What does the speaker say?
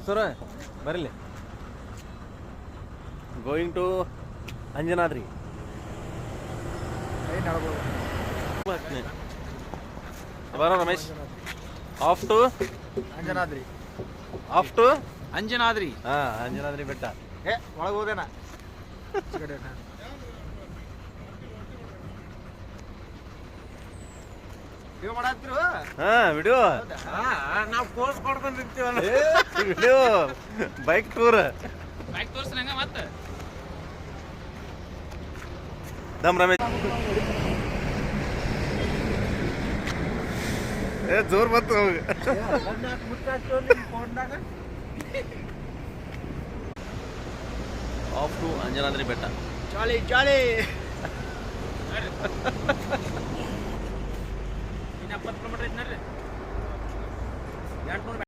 ಸರ ಬರಲಿ. Going to Anjanadri. ಬರೋ Ramesh. Off to Anjanadri. Off to Anjanadri. Anjanadri ಬೆಟ್ಟ. ಒಳಗೆ ಹೋದೇನ ವಿಡಿಯೋ ಮಾಡತ್ತಿರು. ವಿಡಿಯೋ ನಾವು ಪೋಸ್ ಕೊಡ್ಕೊಂಡಿರ್ತೀವಲ್ಲ. Video bike tour. ಬೈಕ್ ತೋರಿಸ್ರಂಗ ಮತ್ತೆ ದಮ್ ರಮೇಶ್. ಜೋರ್ ಬಂತು. ಆಫ್ ಟು ಅಂಜನಾದ್ರಿ ಬೆಟ್ಟ. ಜಾಲಿ ಜಾಲಿ. ಇನ್ನು 70 ಕಿಲೋಮೀಟರ್ ಐತಿ ನೋಡ್ರಿ. 800